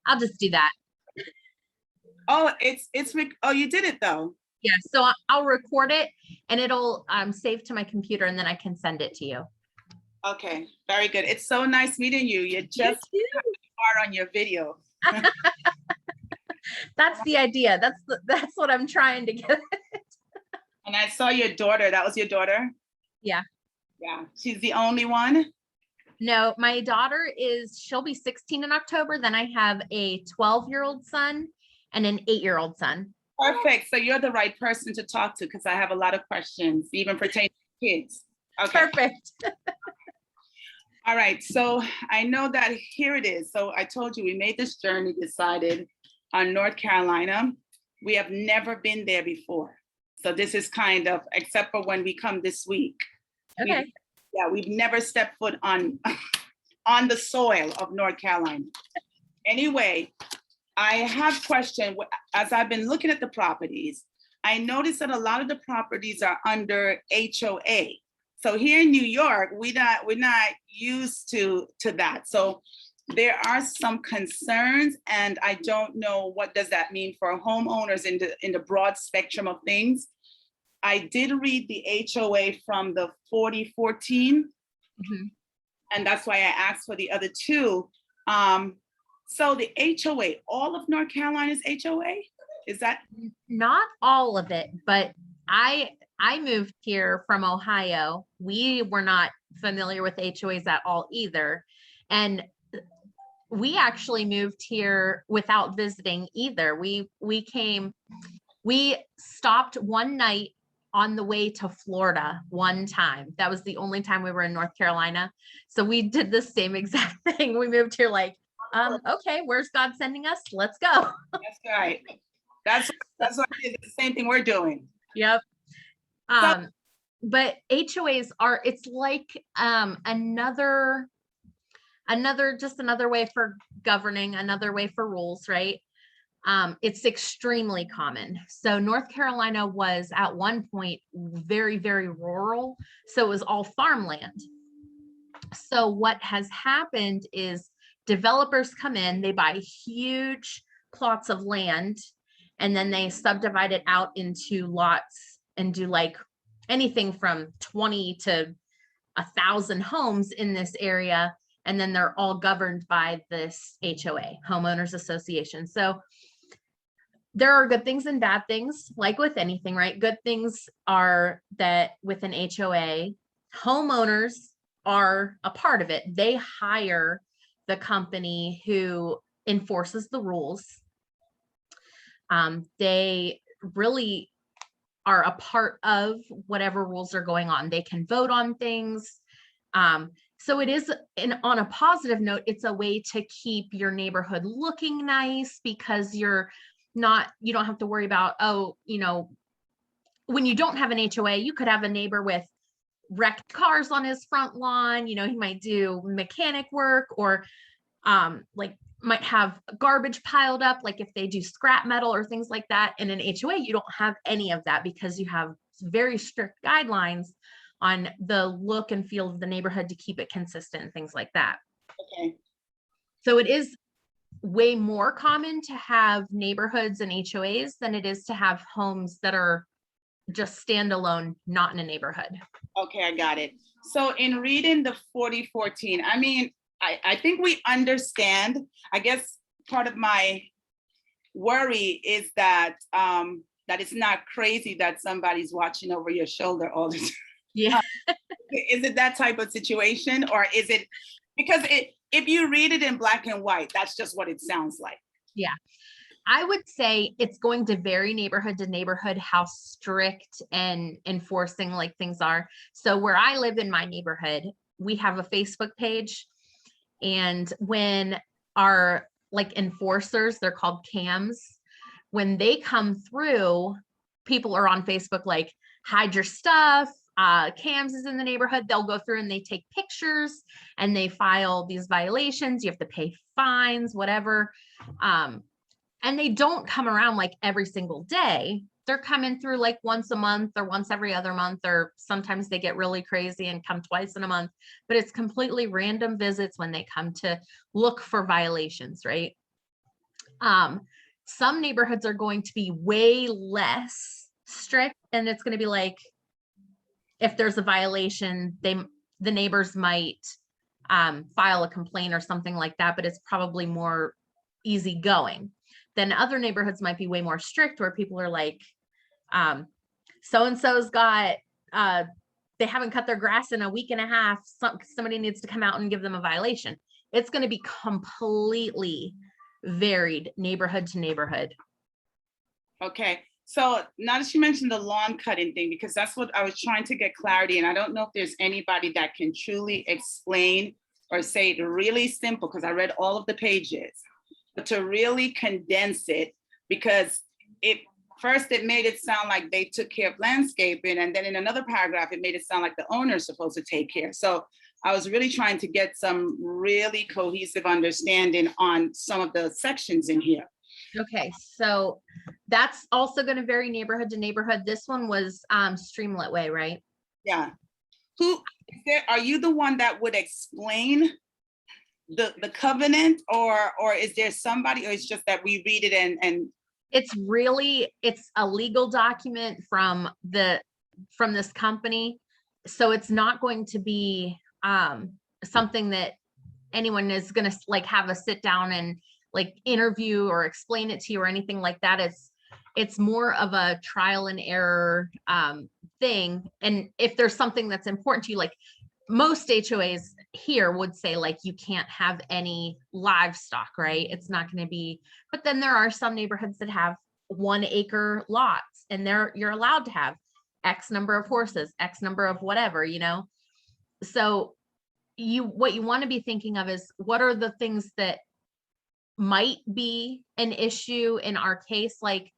I'll just do that. Oh, oh, you did it though. Yeah, so I'll record it and it'll save to my computer and then I can send it to you. Okay, very good. It's so nice meeting you. You just are on your video. That's the idea. That's what I'm trying to get. And I saw your daughter. That was your daughter? Yeah. Yeah. She's the only one? No, my daughter she'll be 16 in October. Then I have a 12-year-old son and an 8-year-old son. Perfect. So you're the right person to talk to because I have a lot of questions, even pertaining to kids. Okay. Perfect. All right. So I know that here it is. So I told you we made this journey, decided on North Carolina. We have never been there before. So this is kind of, except for when we come this week. Okay. We've never stepped foot on the soil of North Carolina. Anyway, I have question. As I've been looking at the properties, I noticed that a lot of the properties are under HOA. So here in New York, we're not used to that. So there are some concerns, and I don't know what does that mean for homeowners in the broad spectrum of things. I did read the HOA from the 4014, and that's why I asked for the other two. So the HOA, all of North Carolina's HOA, is that? Not all of it, but I moved here from Ohio. We were not familiar with HOAs at all either. And we actually moved here without visiting either. We stopped one night on the way to Florida one time. That was the only time we were in North Carolina. So we did the same exact thing. We moved here like, okay, where's God sending us? Let's go. That's right. That's what it is. The same thing we're doing. Yep. But HOAs it's like another way for governing, another way for rules, right? It's extremely common. So North Carolina was at one point very, very rural. So it was all farmland. So what has happened is developers come in, they buy huge plots of land, and then they subdivide it out into lots and do like anything from 20 to 1,000 homes in this area. And then they're all governed by this HOA, homeowners association. So there are good things and bad things, like with anything, right? Good things are that with an HOA, homeowners are a part of it. They hire the company who enforces the rules. They really are a part of whatever rules are going on. They can vote on things. So it is, on a positive note, it's a way to keep your neighborhood looking nice because you don't have to worry about, when you don't have an HOA, you could have a neighbor with wrecked cars on his front lawn. He might do mechanic work or might have garbage piled up, like if they do scrap metal or things like that. In an HOA, you don't have any of that because you have very strict guidelines on the look and feel of the neighborhood to keep it consistent and things like that. Okay. So it is way more common to have neighborhoods and HOAs than it is to have homes that are just standalone, not in a neighborhood. Okay, I got it. So in reading the 4014, I mean, I think we understand. I guess part of my worry is that that it's not crazy that somebody's watching over your shoulder all the time. Yeah. Is it that type of situation, or is it because if you read it in black and white, that's just what it sounds like? Yeah. I would say it's going to vary neighborhood to neighborhood how strict and enforcing like things are. So where I live in my neighborhood, we have a Facebook page, and when our enforcers, they're called cams, when they come through, people are on Facebook like, hide your stuff. Cams is in the neighborhood. They'll go through and they take pictures and they file these violations. You have to pay fines, whatever. And they don't come around like every single day. They're coming through like once a month or once every other month, or sometimes they get really crazy and come twice in a month, but it's completely random visits when they come to look for violations, right? Some neighborhoods are going to be way less strict, and it's going to be like, if there's a violation, the neighbors might file a complaint or something like that, but it's probably more easygoing. Then other neighborhoods might be way more strict, where people are like, so-and-so's got, they haven't cut their grass in a week and a half. Somebody needs to come out and give them a violation. It's going to be completely varied neighborhood to neighborhood. Okay, so now that you mentioned the lawn cutting thing, because that's what I was trying to get clarity, and I don't know if there's anybody that can truly explain or say it really simple, because I read all of the pages, but to really condense it, because first it made it sound like they took care of landscaping, and then in another paragraph, it made it sound like the owner's supposed to take care. So I was really trying to get some really cohesive understanding on some of the sections in here. Okay, so that's also going to vary neighborhood to neighborhood. This one was Streamlet Way, right? Yeah. Are you the one that would explain the covenant, or is there somebody, or it's just that we read it and it's a legal document from this company. So it's not going to be something that anyone is going to like have a sit down and like interview or explain it to you or anything like that. It's more of a trial and error thing. And if there's something that's important to you, like most HOAs here would say, like, you can't have any livestock, right? It's not going to be, but then there are some neighborhoods that have 1 acre lots, and you're allowed to have X number of horses, X number of whatever, So what you want to be thinking of is, what are the things that might be an issue in our case? Like,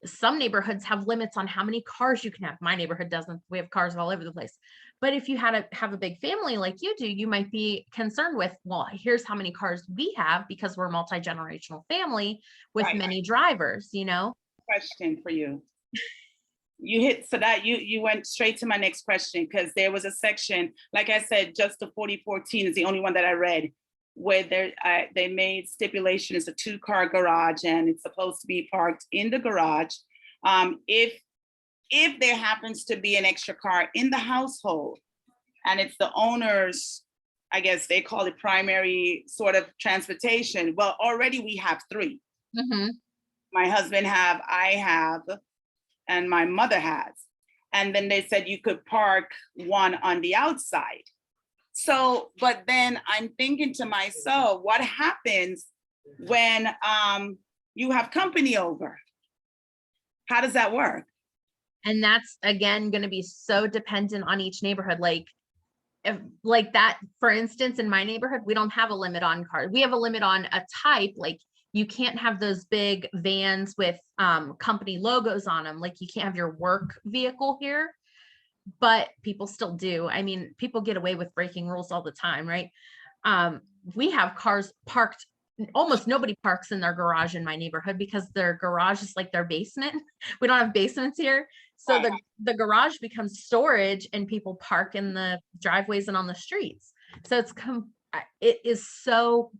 some neighborhoods have limits on how many cars you can have. My neighborhood doesn't. We have cars all over the place. But if you have a big family like you do, you might be concerned with, well, here's how many cars we have because we're a multi-generational family with many drivers, Question for you. You went straight to my next question, because there was a section, like I said, just the 4014 is the only one that I read, where they made stipulation it's a 2-car garage and it's supposed to be parked in the garage. If there happens to be an extra car in the household and it's the owner's, I guess they call it primary sort of transportation. Well, already we have 3. Mm-hmm. My husband I have, and my mother has. And then they said you could park 1 on the outside. So, but then I'm thinking to myself, what happens when you have company over? How does that work? And that's, again, going to be so dependent on each neighborhood. Like, like that, for instance, in my neighborhood, we don't have a limit on cars. We have a limit on a type. Like, you can't have those big vans with company logos on them. Like, you can't have your work vehicle here, but people still do. I mean, people get away with breaking rules all the time, right? We have cars parked. Almost nobody parks in their garage in my neighborhood because their garage is like their basement. We don't have basements here. So the garage becomes storage and people park in the driveways and on the streets. So it is so,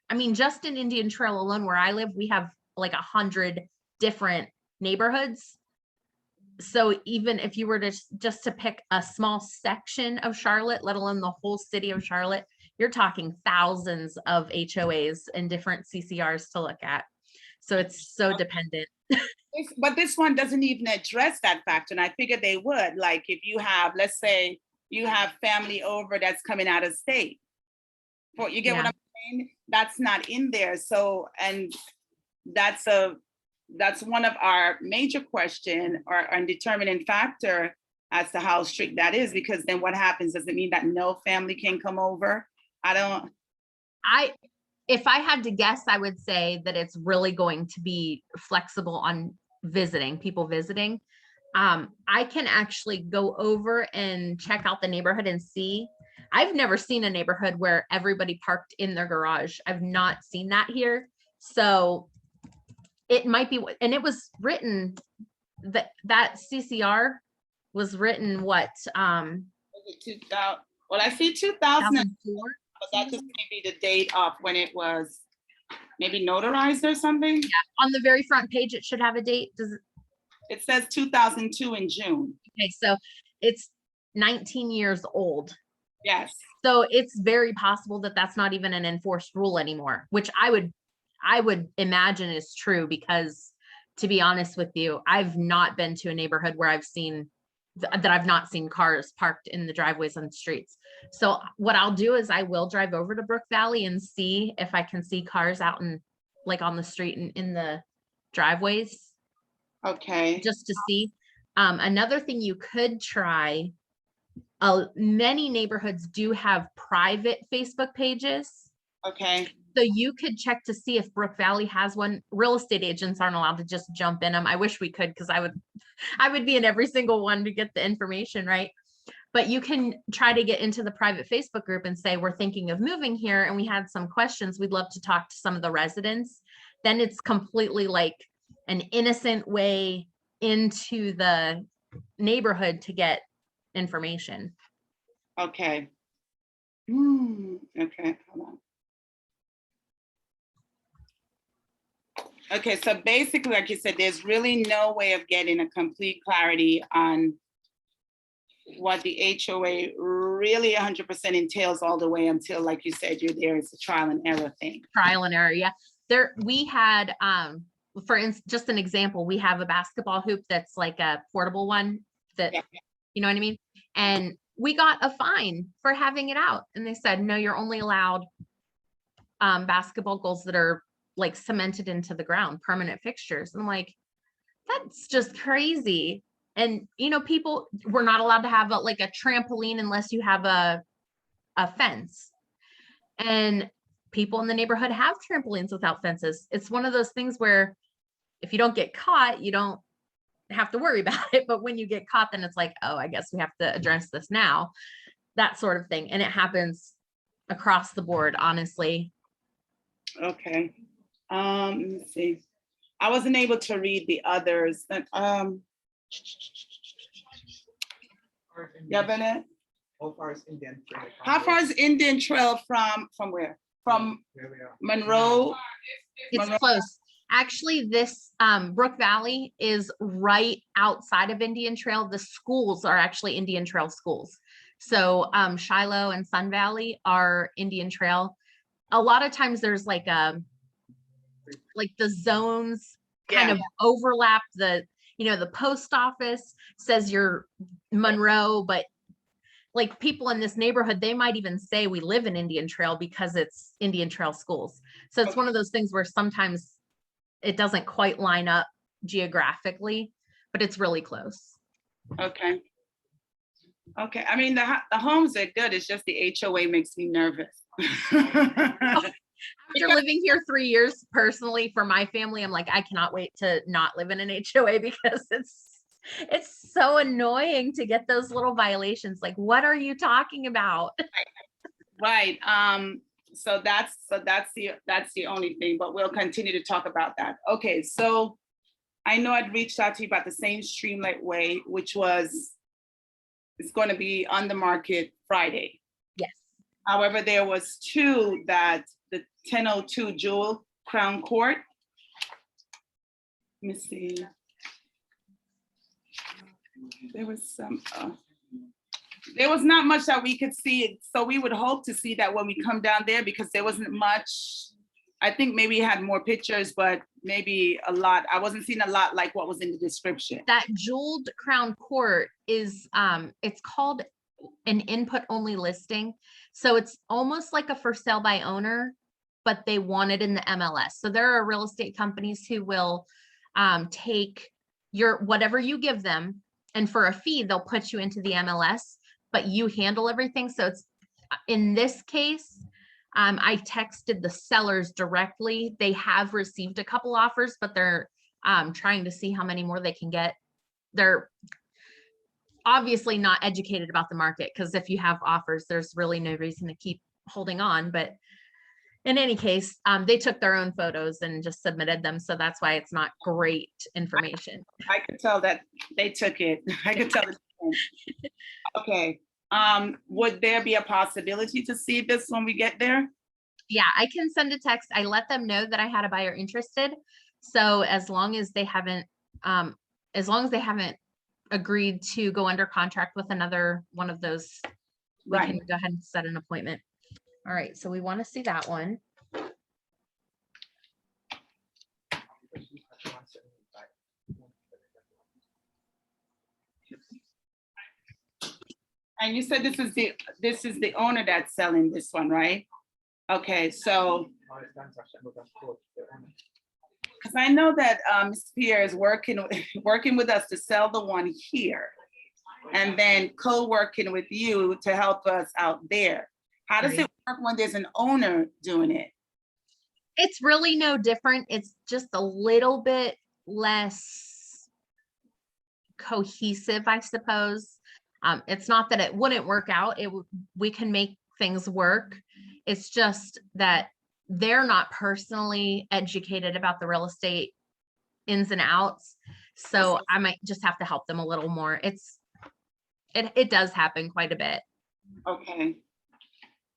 I mean, just in Indian Trail alone where I live, we have like 100 different neighborhoods. So even if you were to just to pick a small section of Charlotte, let alone the whole city of Charlotte, you're talking thousands of HOAs and different CCRs to look at. So it's so dependent. But this one doesn't even address that factor. And I figured they would. Like, if you have, let's say you have family over that's coming out of state. You get what I'm saying? That's not in there. So, and that's one of our major question or determining factor as to how strict that is, because then what happens? Does it mean that no family can come over? If I had to guess, I would say that it's really going to be flexible on people visiting. I can actually go over and check out the neighborhood and see. I've never seen a neighborhood where everybody parked in their garage. I've not seen that here. So it might be, and it was written, that CCR was written what? Well, I see 2004, but that just may be the date of when it was maybe notarized or something? On the very front page, it should have a date. Does it? It says 2002 in June. Okay, so it's 19 years old. Yes. So it's very possible that that's not even an enforced rule anymore, which I would imagine is true, because to be honest with you, I've not been to a neighborhood where I've seen that I've not seen cars parked in the driveways and streets. So what I'll do is I will drive over to Brook Valley and see if I can see cars out in, like, on the street and in the driveways, Okay. just to see. Another thing you could try, many neighborhoods do have private Facebook pages. Okay. So you could check to see if Brook Valley has one. Real estate agents aren't allowed to just jump in them. I wish we could, because I would be in every single one to get the information, right? But you can try to get into the private Facebook group and say, we're thinking of moving here and we had some questions. We'd love to talk to some of the residents. Then it's completely like an innocent way into the neighborhood to get information. Okay. Okay, hold on. Okay, so basically, like you said, there's really no way of getting a complete clarity on what the HOA really 100% entails all the way until, like you said, you're there. It's a trial and error thing. Trial and error, yeah. We had, for instance, just an example, we have a basketball hoop that's like a portable one that, you know what I mean? And we got a fine for having it out. And they said, no, you're only allowed basketball goals that are like cemented into the ground, permanent fixtures. And I'm like, that's just crazy. And, you know, people were not allowed to have like a trampoline unless you have a fence. And people in the neighborhood have trampolines without fences. It's one of those things where if you don't get caught, you don't have to worry about it. But when you get caught, then it's like, oh, I guess we have to address this now, that sort of thing. And it happens across the board, honestly. Okay. Let me see. I wasn't able to read the others. Yeah, Bennett? How far is Indian Trail? How far is Indian Trail from where? From Where we are. Monroe? It's Monroe- close. Actually, this Brook Valley is right outside of Indian Trail. The schools are actually Indian Trail schools. So Shiloh and Sun Valley are Indian Trail. A lot of times there's like the zones kind of overlap. The post office says you're Monroe, but like people in this neighborhood, they might even say we live in Indian Trail because it's Indian Trail schools. So it's one of those things where sometimes it doesn't quite line up geographically, but it's really close. Okay. Okay, I mean, the homes are good. It's just the HOA makes me nervous. After living here 3 years personally for my family, I'm like, I cannot wait to not live in an HOA because it's so annoying to get those little violations. Like, what are you talking about? Right. So that's the only thing, but we'll continue to talk about that. Okay, so I know I'd reached out to you about the same Streamlight Way, which it's going to be on the market Friday. Yes. However, there was two that the 1002 Jewel Crown Court. Let me see. There was there was not much that we could see. So we would hope to see that when we come down there, because there wasn't much. I think maybe it had more pictures, but maybe a lot. I wasn't seeing a lot like what was in the description. That jeweled crown court is, it's called an input only listing. So it's almost like a for sale by owner, but they want it in the MLS. So there are real estate companies who will take whatever you give them, and for a fee, they'll put you into the MLS, but you handle everything. So it's, in this case, I texted the sellers directly. They have received a couple offers, but they're trying to see how many more they can get. They're obviously not educated about the market, because if you have offers, there's really no reason to keep holding on. But in any case, they took their own photos and just submitted them. So that's why it's not great information. I could tell that they took it. I could tell. Okay. Would there be a possibility to see this when we get there? Yeah, I can send a text. I let them know that I had a buyer interested. So as long as they haven't, agreed to go under contract with another one of those, we Right. can go ahead and set an appointment. All right, so we want to see that one. And you said this is the owner that's selling this one, right? Okay, so, because I know that Ms. Pierre is working with us to sell the one here, and then co-working with you to help us out there. How does it work when there's an owner doing it? It's really no different. It's just a little bit less cohesive, I suppose. It's not that it wouldn't work out. We can make things work. It's just that they're not personally educated about the real estate ins and outs. So I might just have to help them a little more. It does happen quite a bit. Okay.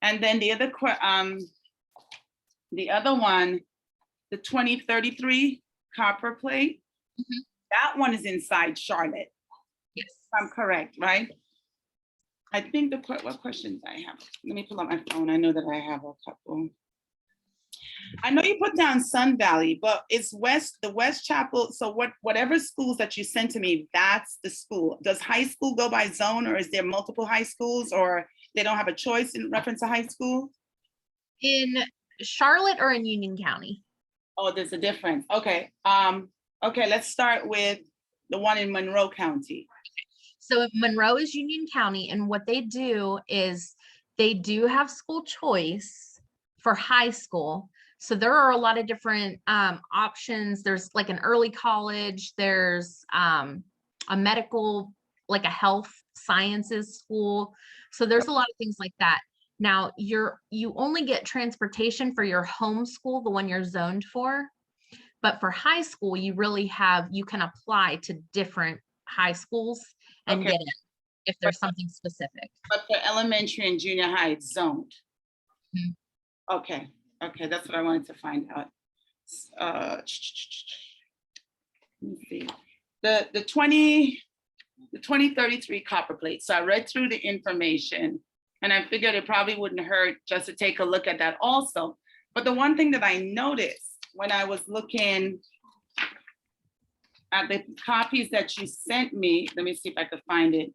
And then the other one, the 2033 copper plate, that one is inside Charlotte. Yes. I'm correct, right? I think what questions I have. Let me pull up my phone. I know that I have a couple. I know you put down Sun Valley, but it's the West Chapel. So whatever schools that you sent to me, that's the school. Does high school go by zone, or is there multiple high schools, or they don't have a choice in reference to high school? In Charlotte or in Union County? Oh, there's a difference. Okay. Okay, let's start with the one in Monroe County. So Monroe is Union County, and what they do is they do have school choice for high school. So there are a lot of different options. There's like an early college, there's a medical, like a health sciences school. So there's a lot of things like that. Now you only get transportation for your home school, the one you're zoned for. But for high school, you can apply to different high schools and get in if there's something specific. But for elementary and junior high, it's zoned. Okay, that's what I wanted to find out. Let me see. The 2033 copper plate. So I read through the information, and I figured it probably wouldn't hurt just to take a look at that also. But the one thing that I noticed when I was looking at the copies that you sent me, let me see if I could find it.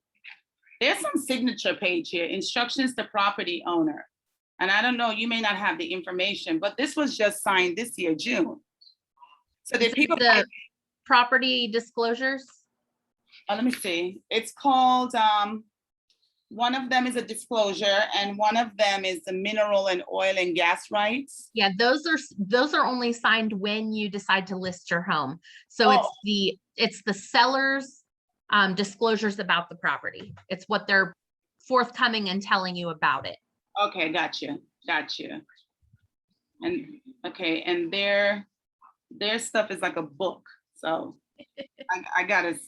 There's some signature page here, instructions to property owner. And I don't know, you may not have the information, but this was just signed this year, June. So did people— the property disclosures? Let me see. It's called, one of them is a disclosure, and one of them is the mineral and oil and gas rights. Yeah, those are only signed when you decide to list your home. So it's the seller's disclosures about the property. It's what they're forthcoming and telling you about it. Okay, gotcha. And okay, and their stuff is like a book. So I gotta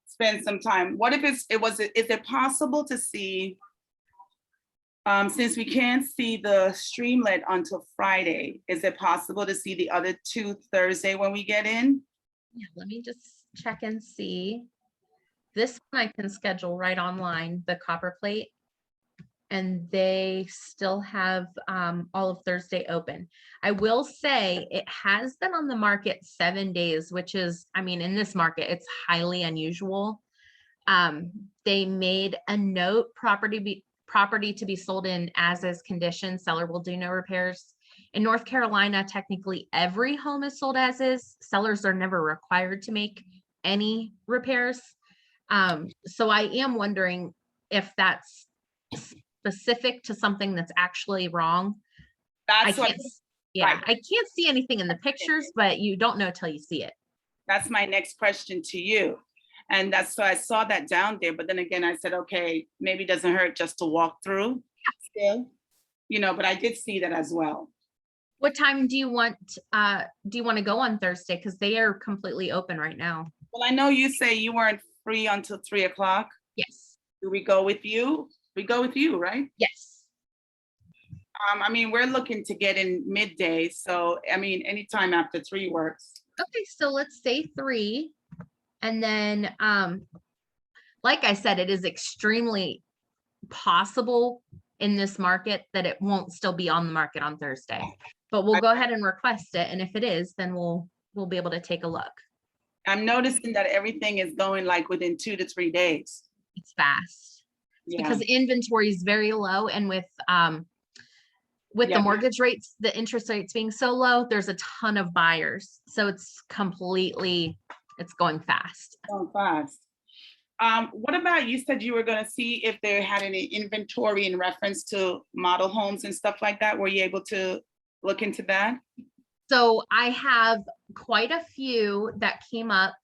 spend some time. What if is it possible to see, since we can't see the Streamlit until Friday, is it possible to see the other two Thursday when we get in? Yeah, let me just check and see. This one I can schedule right online, the copper plate, and they still have all of Thursday open. I will say it has been on the market 7 days, which is, I mean, in this market, it's highly unusual. They made a note, property to be sold in as-is condition, seller will do no repairs. In North Carolina, technically every home is sold as is. Sellers are never required to make any repairs. So I am wondering if that's specific to something that's actually wrong. I can't see anything in the pictures, but you don't know till you see it. That's my next question to you. And that's why I saw that down there. But then again, I said, okay, maybe it doesn't hurt just to walk through still, but I did see that as well. What time do you want to go on Thursday? Because they are completely open right now. Well, I know you say you weren't free until 3 o'clock. Yes. Do we go with you? We go with you, right? Yes. I mean, we're looking to get in midday, so I mean, anytime after 3 works. Okay, so let's say 3. And then, like I said, it is extremely possible in this market that it won't still be on the market on Thursday. But we'll go ahead and request it. And if it is, then we'll be able to take a look. I'm noticing that everything is going like within 2 to 3 days. It's fast. Yeah. Because inventory is very low, and with the Yeah. mortgage rates, the interest rates being so low, there's a ton of buyers. So it's going fast. So fast. What about, you said you were going to see if they had any inventory in reference to model homes and stuff like that. Were you able to look into that? So I have quite a few that came up.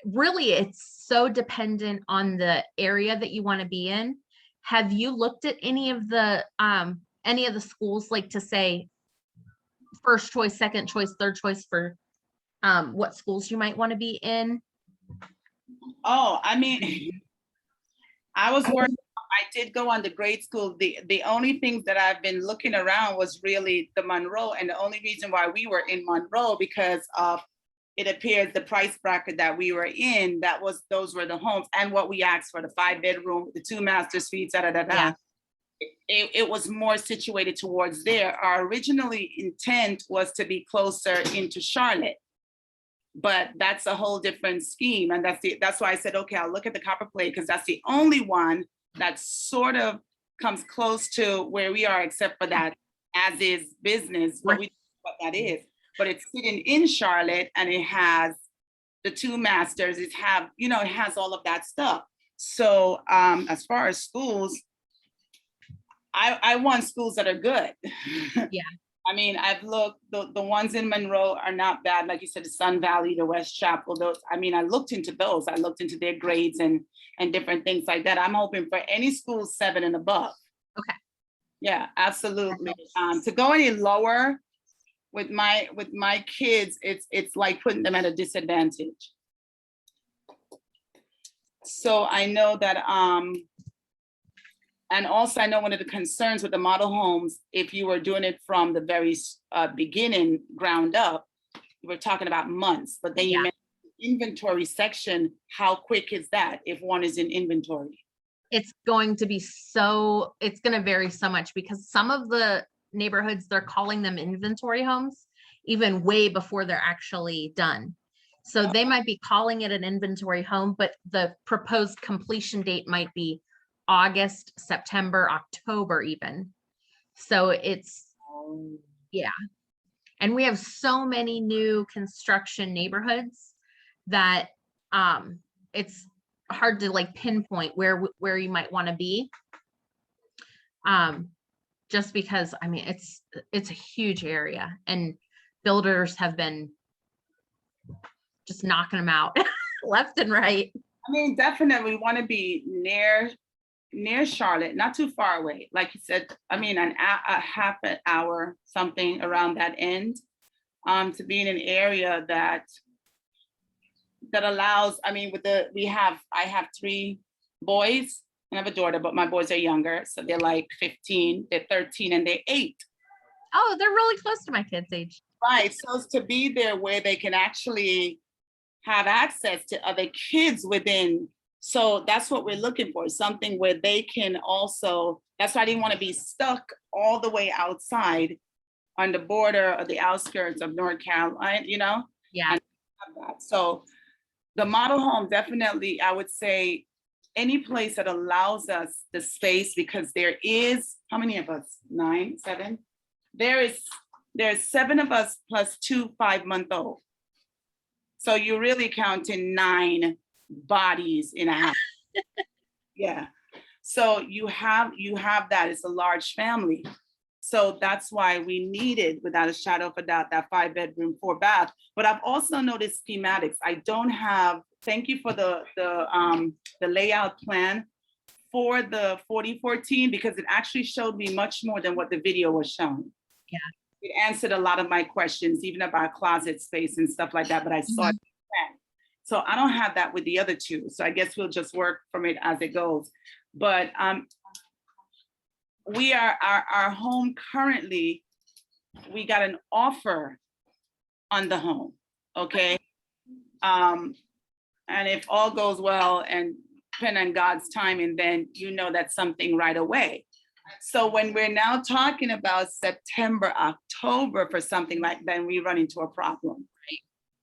Really, it's so dependent on the area that you want to be in. Have you looked at any of the schools, like to say first choice, second choice, third choice for what schools you might want to be in? Oh, I mean, I was working, I did go on the grade school. The only things that I've been looking around was really the Monroe. And the only reason why we were in Monroe, because of, it appears the price bracket that we were in, those were the homes, and what we asked for, the 5-bedroom, the 2 master suites, Yeah. It was more situated towards there. Our originally intent was to be closer into Charlotte, but that's a whole different scheme. And that's why I said, okay, I'll look at the Copper Plate, because that's the only one that sort of comes close to where we are, except for that as is business, but we don't know what that is. But it's sitting in Charlotte, and it has the 2 masters, it has all of that stuff. So as far as schools, I want schools that are good. Yeah. I mean, I've looked, the ones in Monroe are not bad. Like you said, the Sun Valley, the West Chapel, those, I mean, I looked into those. I looked into their grades and different things like that. I'm hoping for any school 7 and above. Okay. Yeah, absolutely. To go any lower with my kids, it's like putting them at a disadvantage. So I know that, and also I know one of the concerns with the model homes, if you were doing it from the very beginning, ground up, we're talking about months, but then you mentioned the inventory section. How quick is that if one is in inventory? It's going to vary so much, because some of the neighborhoods, they're calling them inventory homes even way before they're actually done. So they might be calling it an inventory home, but the proposed completion date might be August, September, October even. So yeah. And we have so many new construction neighborhoods that it's hard to like pinpoint where you might want to be. Just because, I mean, it's a huge area, and builders have been just knocking them out left and right. I mean, definitely want to be near Charlotte, not too far away. Like you said, I mean, a half an hour, something around that end, to be in an area that allows, I mean, I have 3 boys and I have a daughter, but my boys are younger. So they're like 15, they're 13, and they're 8. Oh, they're really close to my kids' age. Right, so it's to be there where they can actually have access to other kids within. So that's what we're looking for, something where they can also, that's why I didn't want to be stuck all the way outside on the border or the outskirts of North Carolina, Yeah. So the model home, definitely, I would say any place that allows us the space, because there is, how many of us? 9, 7? There's 7 of us plus 2 5-month-old. So you're really counting 9 bodies in a house. Yeah. So you have that. It's a large family. So that's why we needed, without a shadow of a doubt, that 5-bedroom, 4-bath. But I've also noticed schematics. I don't have, thank you for the layout plan for the 4014, because it actually showed me much more than what the video was showing. Yeah. It answered a lot of my questions, even about closet space and stuff like that, but I saw it. So I don't have that with the other 2. So I guess we'll just work from it as it goes. But we are, our home currently, we got an offer on the home, okay? And if all goes well and depend on God's timing, then you know that's something right away. So when we're now talking about September, October for something like that, we run into a problem.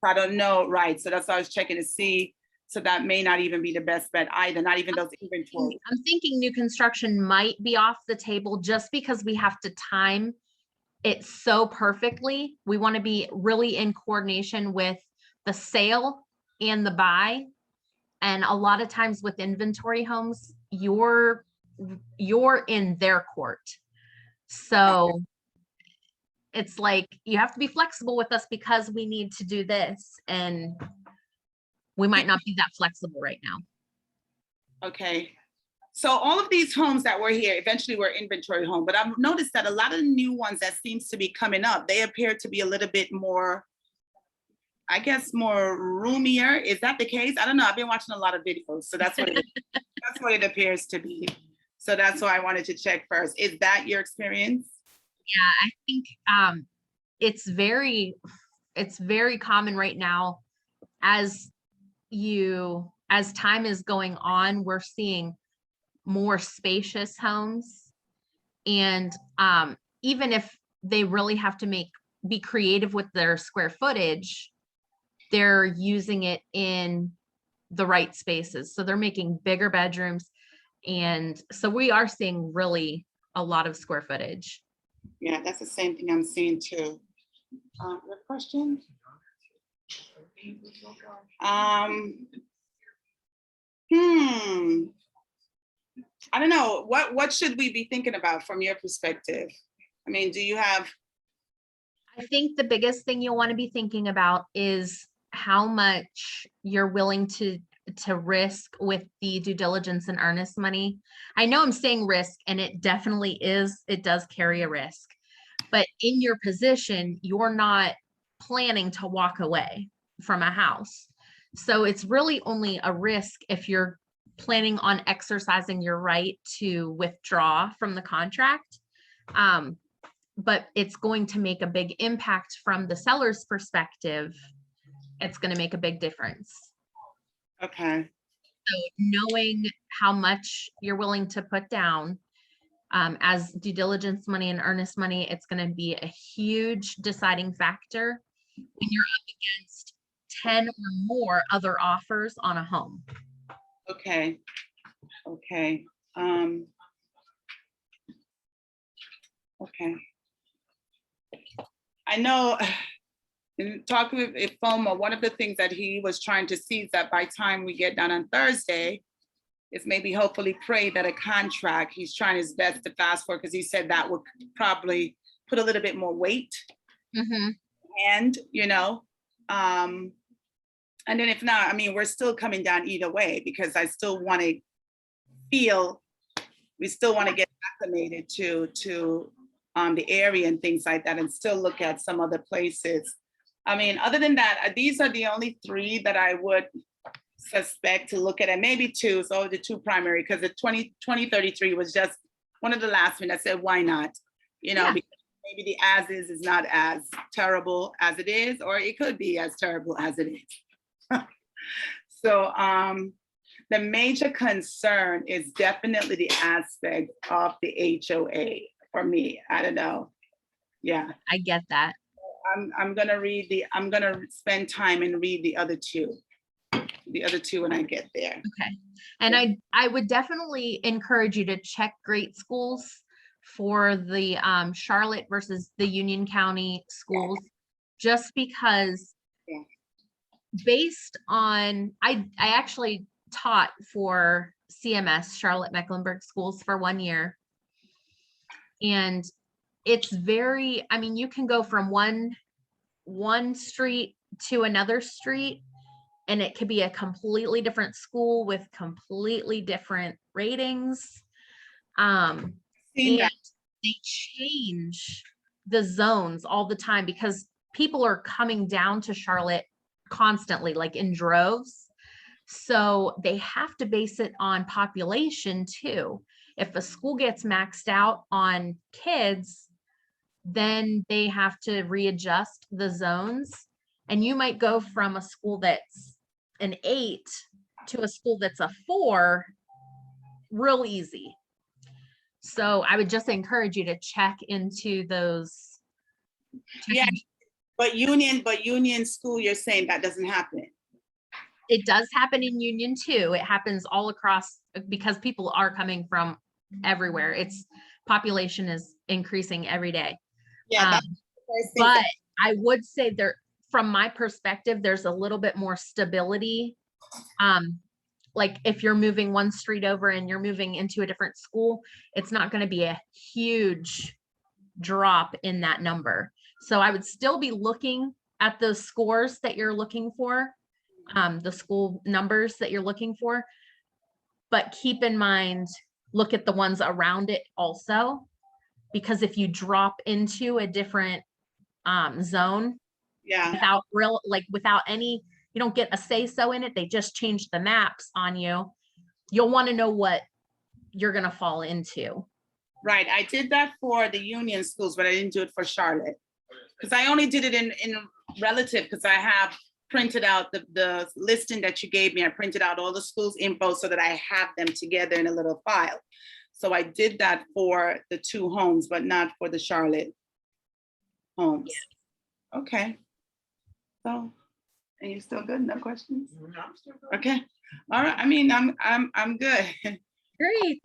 Right? I don't know, right? So that's why I was checking to see. So that may not even be the best bet either, not even those inventory. I'm thinking new construction might be off the table just because we have to time it so perfectly. We want to be really in coordination with the sale and the buy. And a lot of times with inventory homes, you're in their court. So it's like, you have to be flexible with us because we need to do this. And we might not be that flexible right now. Okay. So all of these homes that were here eventually were inventory home, but I've noticed that a lot of the new ones that seems to be coming up, they appear to be a little bit more, I guess, more roomier. Is that the case? I don't know. I've been watching a lot of videos, so that's what that's what it appears to be. So that's why I wanted to check first. Is that your experience? Yeah, I think it's very common right now. As time is going on, we're seeing more spacious homes. And even if they really have to be creative with their square footage, they're using it in the right spaces. So they're making bigger bedrooms. And so we are seeing really a lot of square footage. Yeah, that's the same thing I'm seeing too. Your question? I don't know. What should we be thinking about from your perspective? I mean, do you have? I think the biggest thing you'll want to be thinking about is how much you're willing to risk with the due diligence and earnest money. I know I'm saying risk, and it definitely is, it does carry a risk, but in your position, you're not planning to walk away from a house. So it's really only a risk if you're planning on exercising your right to withdraw from the contract. But it's going to make a big impact from the seller's perspective. It's going to make a big difference. Okay. So knowing how much you're willing to put down as due diligence money and earnest money, it's going to be a huge deciding factor when you're up against 10 or more other offers on a home. Okay. Okay. Okay. I know in talking with Ifoma, one of the things that he was trying to see is that by the time we get done on Thursday, is maybe hopefully pray that a contract, he's trying his best to fast forward because he said that would probably put a little bit more weight. Mm-hmm. And, you know, and then if not, I mean, we're still coming down either way because I still want to feel, we still want to get acclimated to the area and things like that and still look at some other places. I mean, other than that, these are the only three that I would suspect to look at, and maybe two, so the two primary, because the 2033 was just one of the last one that said, why not? You know, because maybe the as is not as terrible as it is, or it could be as terrible as it is. So the major concern is definitely the aspect of the HOA for me. I don't know. Yeah. I get that. I'm gonna spend time and read the other two when I get there. Okay. And I would definitely encourage you to check grade schools for the Charlotte versus the Union County schools, just because based on, I actually taught for CMS, Charlotte Mecklenburg Schools, for 1 year. And it's very, I mean, you can go from one street to another street, and it could be a completely different school with completely different ratings. And they change the zones all the time because people are coming down to Charlotte constantly, like in droves. So they have to base it on population too. If a school gets maxed out on kids, then they have to readjust the zones. And you might go from a school that's an 8 to a school that's a 4 real easy. So I would just encourage you to check into those. Yeah, but union school, you're saying that doesn't happen. It does happen in Union too. It happens all across because people are coming from everywhere. Its population is increasing every day. Yeah, that's the first thing. But I would say there, from my perspective, there's a little bit more stability. Like if you're moving one street over and you're moving into a different school, it's not going to be a huge drop in that number. So I would still be looking at those scores that you're looking for, the school numbers that you're looking for, but keep in mind, look at the ones around it also, because if you drop into a different zone, Yeah, without any, you don't get a say-so in it, they just change the maps on you, you'll want to know what you're going to fall into. right. I did that for the union schools, but I didn't do it for Charlotte. Because I only did it in relative, because I have printed out the listing that you gave me. I printed out all the schools info so that I have them together in a little file. So I did that for the 2 homes, but not for the Charlotte homes. Yeah. Okay. So, are you still good? No questions? No, I'm still good. Okay. All right. I mean, I'm good. Great.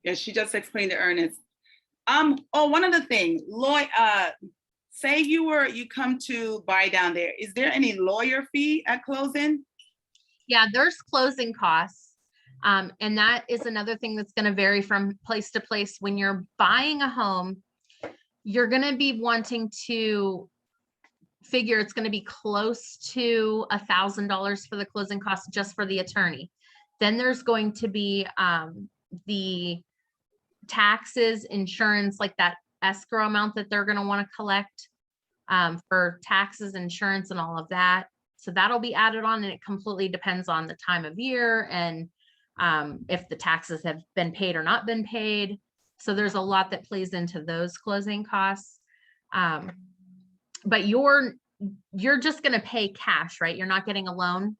Yeah, she just explained to Ernest. Oh, one other thing, Lloyd, say you come to buy down there. Is there any lawyer fee at closing? Yeah, there's closing costs. And that is another thing that's going to vary from place to place. When you're buying a home, you're going to be wanting to figure it's going to be close to $1,000 for the closing costs just for the attorney. Then there's going to be the taxes, insurance, like that escrow amount that they're going to want to collect for taxes, insurance, and all of that. So that'll be added on, and it completely depends on the time of year and if the taxes have been paid or not been paid. So there's a lot that plays into those closing costs. But you're just going to pay cash, right? You're not getting a loan.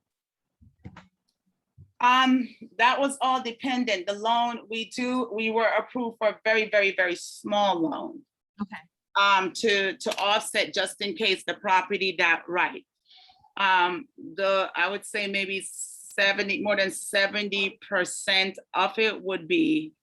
That was all dependent. The loan we were approved for a very, very, very small loan. Okay. To offset just in case the property that right. I would say maybe more than 70% of it would be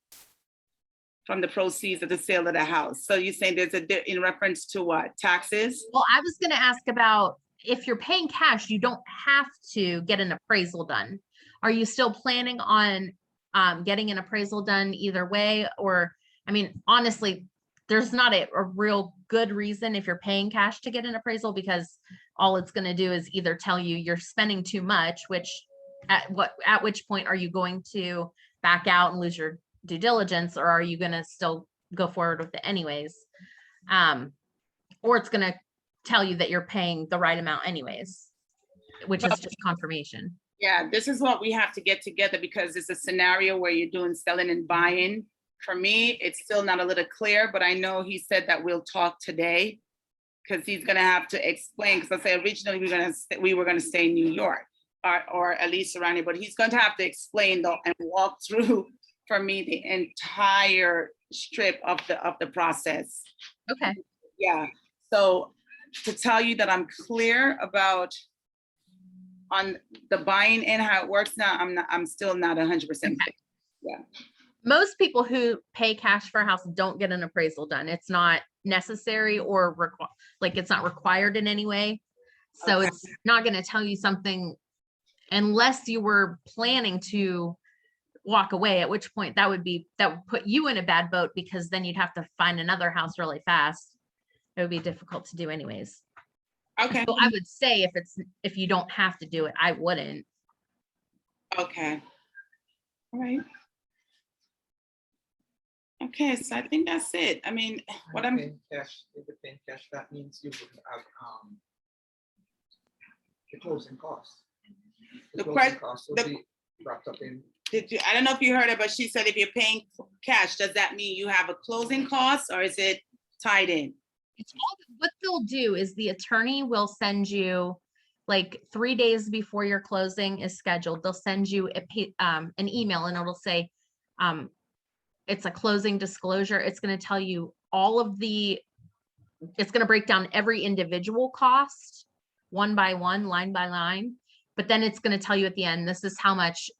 from the proceeds of the sale of the house. So you're saying there's in reference to what, taxes? Well, I was going to ask about, if you're paying cash, you don't have to get an appraisal done. Are you still planning on getting an appraisal done either way? Or, I mean, honestly, there's not a real good reason if you're paying cash to get an appraisal, because all it's going to do is either tell you you're spending too much, which at which point are you going to back out and lose your due diligence, or are you going to still go forward with it anyways? Or it's going to tell you that you're paying the right amount anyways, which is just confirmation. Yeah, this is what we have to get together, because it's a scenario where you're doing selling and buying. For me, it's still not a little clear, but I know he said that we'll talk today, because he's going to have to explain, because I said originally we were going to stay in New York, or at least around here, but he's going to have to explain though and walk through for me the entire strip of the process. Okay. Yeah. So to tell you that I'm clear about on the buying and how it works now, I'm still not 100% clear. Yeah. Most people who pay cash for a house don't get an appraisal done. It's not necessary or it's not required in any way. So Okay. It's not going to tell you something unless you were planning to walk away, at which point that would put you in a bad boat, because then you'd have to find another house really fast. It would be difficult to do anyways. Okay. So I would say if you don't have to do it, I wouldn't. Okay. All right. Okay, so I think that's it. I mean, what I'm Paying cash, if you're paying cash, that means you would have the closing costs. The The closing que- costs will the- be wrapped up in I don't know if you heard it, but she said if you're paying cash, does that mean you have a closing cost or is it tied in? It's all, what they'll do is the attorney will send you, like 3 days before your closing is scheduled, they'll send you an email and it'll say, it's a closing disclosure. It's going to tell you all of it's going to break down every individual cost, one by one, line by line. But then it's going to tell you at the end, this is how much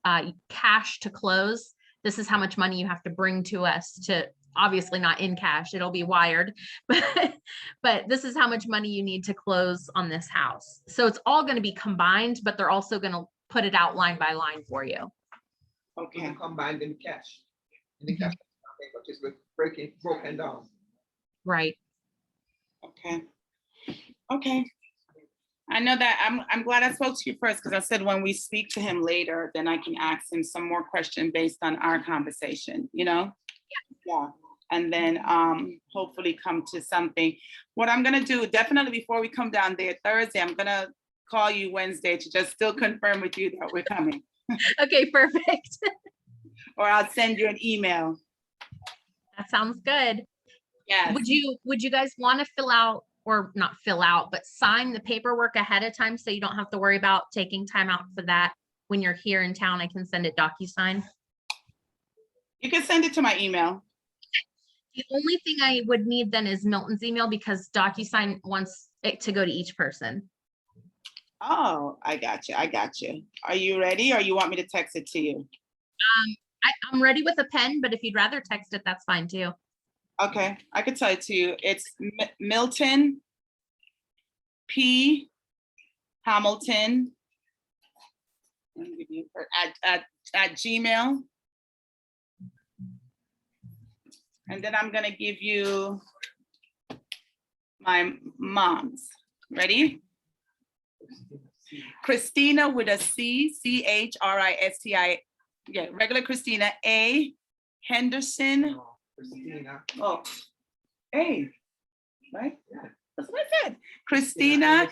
cash to close. This is how much money you have to bring to us, to obviously not in cash, it'll be wired, but this is how much money you need to close on this house. So it's all going to be combined, but they're also going to put it out line by line for you. Okay. Combined in cash. In the cash, but it's broken down. Right. Okay. Okay. I know that I'm glad I spoke to you first, because I said when we speak to him later, then I can ask him some more questions based on our conversation, you know? Yeah. And then hopefully come to something. What I'm gonna do, definitely before we come down there Thursday, I'm gonna call you Wednesday to just still confirm with you that we're coming. Okay, perfect. Or I'll send you an email. That sounds good. Yes. Would you guys want to fill out, or not fill out, but sign the paperwork ahead of time so you don't have to worry about taking time out for that when you're here in town? I can send it DocuSign. You can send it to my email. The only thing I would need then is Milton's email, because DocuSign wants it to go to each person. Oh, I got you. I got you. Are you ready, or you want me to text it to you? I'm ready with a pen, but if you'd rather text it, that's fine too. Okay, I can tell it to you. It's Milton P. Hamilton at Gmail. And then I'm gonna give you my mom's. Ready? Christina with a C, C-H-R-I-S-T-I. Yeah, regular Christina. A. Henderson. Christina. Oh, A, right? Yeah. That's what I said. Christina.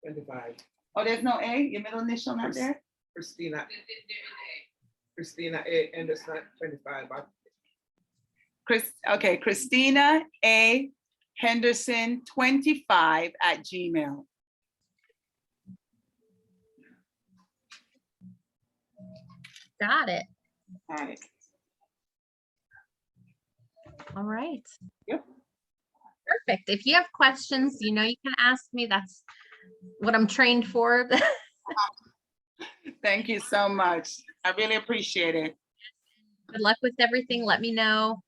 25. Oh, there's no A? Your middle initial not there? Christina. Christina A. Anderson 25. Okay, Christina A. Henderson 25 at Gmail. Got it. All right. All right. Yep. Perfect. If you have questions, you know, you can ask me. That's what I'm trained for. Thank you so much. I really appreciate it. Good luck with everything. Let me know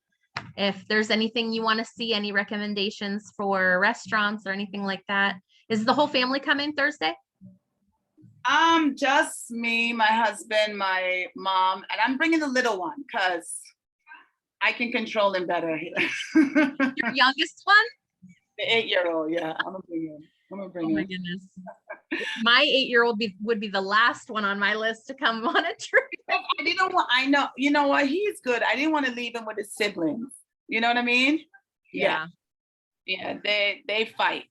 if there's anything you want to see, any recommendations for restaurants or anything like that. Is the whole family coming Thursday? Just me, my husband, my mom, and I'm bringing the little one because I can control him better. Your youngest one? The 8-year-old, yeah. I'm gonna bring him. Oh my goodness. My 8-year-old would be the last one on my list to come on a trip. I didn't want, I know, you know what? He's good. I didn't want to leave him with his siblings. You know what I mean? Yeah. Yeah, they fight.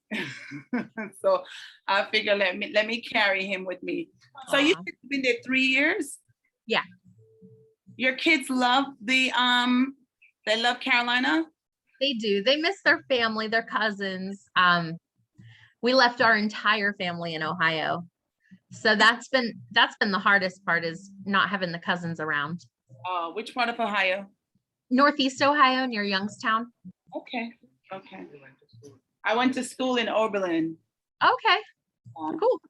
So I figure let me carry him with me. So you've been there 3 years? Yeah. Your kids love they love Carolina? They do. They miss their family, their cousins. We left our entire family in Ohio. So that's been the hardest part, is not having the cousins around. Which part of Ohio? Northeast Ohio, near Youngstown. Okay. I went to school in Oberlin. Okay. Cool.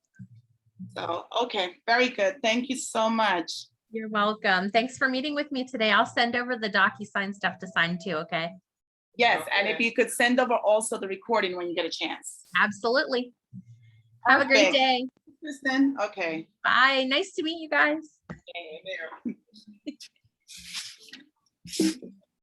So, okay, very good. Thank you so much. You're welcome. Thanks for meeting with me today. I'll send over the DocuSign stuff to sign too, okay? Yes, and if you could send over also the recording when you get a chance. Absolutely. Have a great Perfect. day. Kristen, okay. Bye. Nice to meet you guys. Okay, there.